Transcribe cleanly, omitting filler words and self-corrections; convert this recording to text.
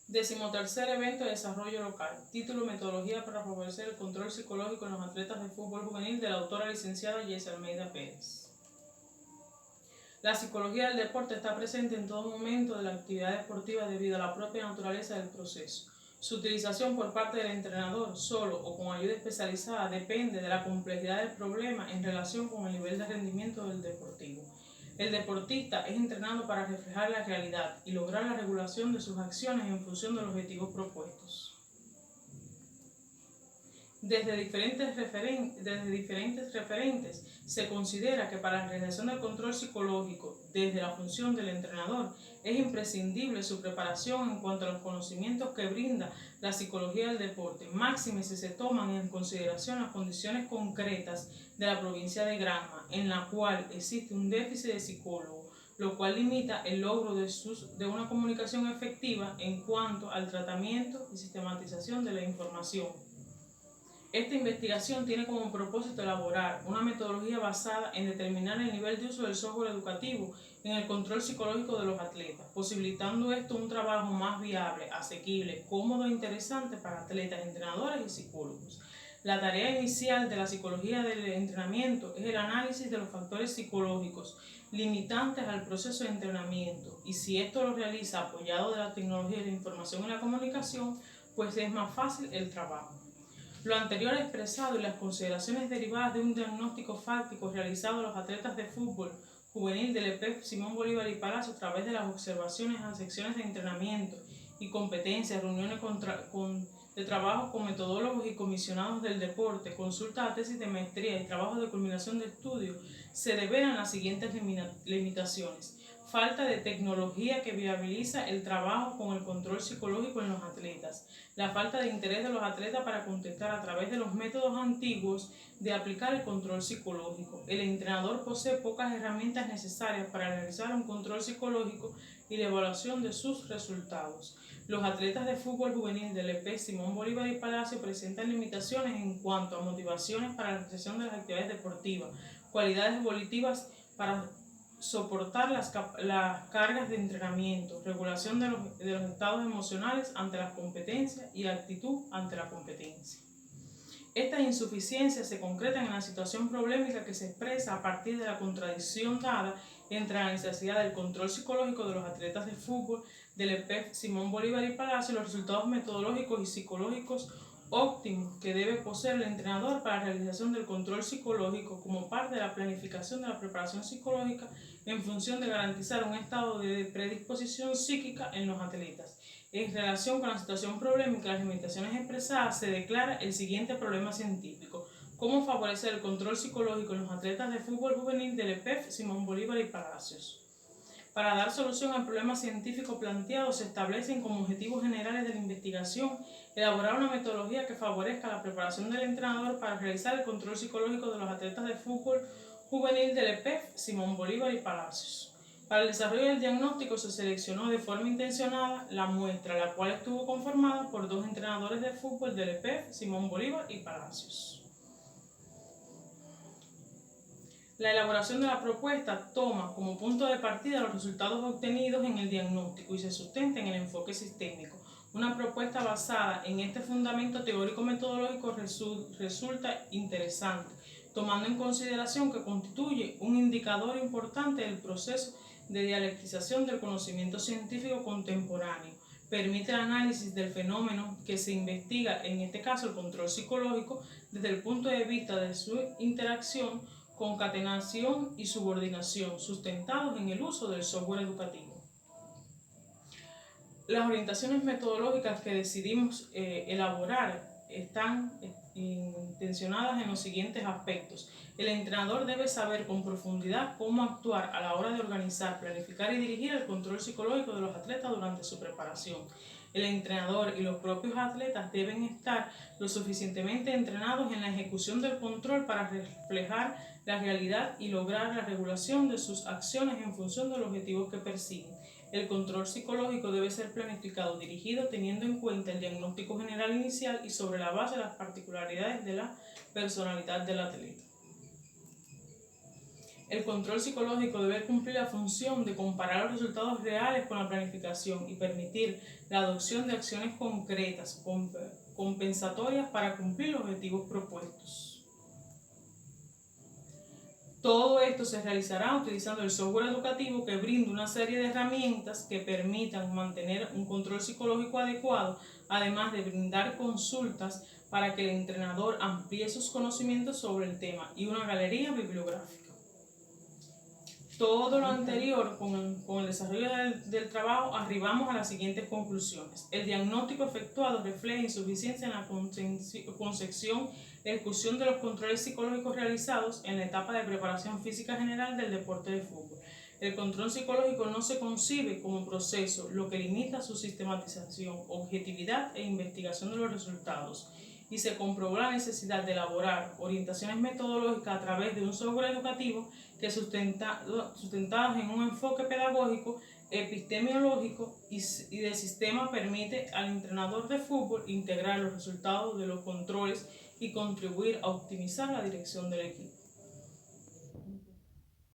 13º evento de desarrollo local. Título: Metodología para favorecer el control psicológico en los atletas de fútbol juvenil, de la autora licenciada Yesel Almeida Pérez. La psicología del deporte está presente en todo momento de la actividad deportiva debido a la propia naturaleza del proceso. Su utilización por parte del entrenador, solo o con ayuda especializada, depende de la complejidad del problema en relación con el nivel de rendimiento del deportivo. El deportista es entrenado para reflejar la realidad y lograr la regulación de sus acciones en función de los objetivos propuestos. Desde diferentes referentes se considera que para la realización del control psicológico desde la función del entrenador es imprescindible su preparación en cuanto a los conocimientos que brinda la psicología del deporte, máxime si se toman en consideración las condiciones concretas de la provincia de Granma, en la cual existe un déficit de psicólogos, lo cual limita el logro de una comunicación efectiva en cuanto al tratamiento y sistematización de la información. Esta investigación tiene como propósito elaborar una metodología basada en determinar el nivel de uso del software educativo en el control psicológico de los atletas, posibilitando esto un trabajo más viable, asequible, cómodo e interesante para atletas, entrenadores y psicólogos. La tarea inicial de la psicología del entrenamiento es el análisis de los factores psicológicos limitantes al proceso de entrenamiento, y si esto lo realiza apoyado de la tecnología de la información y la comunicación, pues es más fácil el trabajo. Lo anterior expresado y las consideraciones derivadas de un diagnóstico fáctico realizado a los atletas de fútbol juvenil del EPEF Simón Bolívar y Palacio a través de las observaciones a secciones de entrenamiento y competencias, reuniones de trabajo con metodólogos y comisionados del deporte, consultas a tesis de maestría y trabajos de culminación de estudio, se develan las siguientes limitaciones. Falta de tecnología que viabiliza el trabajo con el control psicológico en los atletas. La falta de interés de los atletas para contestar a través de los métodos antiguos de aplicar el control psicológico. El entrenador posee pocas herramientas necesarias para realizar un control psicológico y la evaluación de sus resultados. Los atletas de fútbol juvenil del EP Simón Bolívar y Palacio presentan limitaciones en cuanto a motivaciones para la realización de las actividades deportivas, cualidades volitivas para soportar las cargas de entrenamiento, regulación de los estados emocionales ante las competencias y actitud ante la competencia. Estas insuficiencias se concretan en la situación problemática que se expresa a partir de la contradicción dada entre la necesidad del control psicológico de los atletas de fútbol del EPEF Simón Bolívar y Palacio y los resultados metodológicos y psicológicos óptimos que debe poseer el entrenador para la realización del control psicológico como parte de la planificación de la preparación psicológica en función de garantizar un estado de predisposición psíquica en los atletas. En relación con la situación problemática y las limitaciones expresadas, se declara el siguiente problema científico: cómo favorecer el control psicológico en los atletas de fútbol juvenil del EPEF Simón Bolívar y Palacios. Para dar solución al problema científico planteado, se establecen como objetivos generales de la investigación elaborar una metodología que favorezca la preparación del entrenador para realizar el control psicológico de los atletas de fútbol juvenil del EPEF Simón Bolívar y Palacios. Para el desarrollo del diagnóstico se seleccionó de forma intencionada la muestra, la cual estuvo conformada por 2 entrenadores de fútbol del EPEF Simón Bolívar y Palacios. La elaboración de la propuesta toma como punto de partida los resultados obtenidos en el diagnóstico y se sustenta en el enfoque sistémico. Una propuesta basada en este fundamento teórico-metodológico resulta interesante, tomando en consideración que constituye un indicador importante del proceso de dialectización del conocimiento científico contemporáneo. Permite el análisis del fenómeno que se investiga, en este caso el control psicológico, desde el punto de vista de su interacción, concatenación y subordinación, sustentados en el uso del software educativo. Las orientaciones metodológicas que decidimos elaborar están intencionadas en los siguientes aspectos. El entrenador debe saber con profundidad cómo actuar a la hora de organizar, planificar y dirigir el control psicológico de los atletas durante su preparación. El entrenador y los propios atletas deben estar lo suficientemente entrenados en la ejecución del control para reflejar la realidad y lograr la regulación de sus acciones en función de los objetivos que persiguen. El control psicológico debe ser planificado, dirigido, teniendo en cuenta el diagnóstico general inicial y sobre la base de las particularidades de la personalidad del atleta. El control psicológico debe cumplir la función de comparar los resultados reales con la planificación y permitir la adopción de acciones concretas, compensatorias para cumplir los objetivos propuestos. Todo esto se realizará utilizando el software educativo que brinda una serie de herramientas que permitan mantener un control psicológico adecuado, además de brindar consultas para que el entrenador amplíe sus conocimientos sobre el tema y una galería bibliográfica. Todo lo anterior, con el desarrollo del trabajo, arribamos a las siguientes conclusiones. El diagnóstico efectuado refleja insuficiencia en la concepción y ejecución de los controles psicológicos realizados en la etapa de preparación física general del deporte de fútbol. El control psicológico no se concibe como proceso, lo que limita su sistematización, objetividad e investigación de los resultados, y se comprobó la necesidad de elaborar orientaciones metodológicas a través de un software educativo que sustentadas en un enfoque pedagógico, epistemológico y de sistema permite al entrenador de fútbol integrar los resultados de los controles y contribuir a optimizar la dirección del equipo.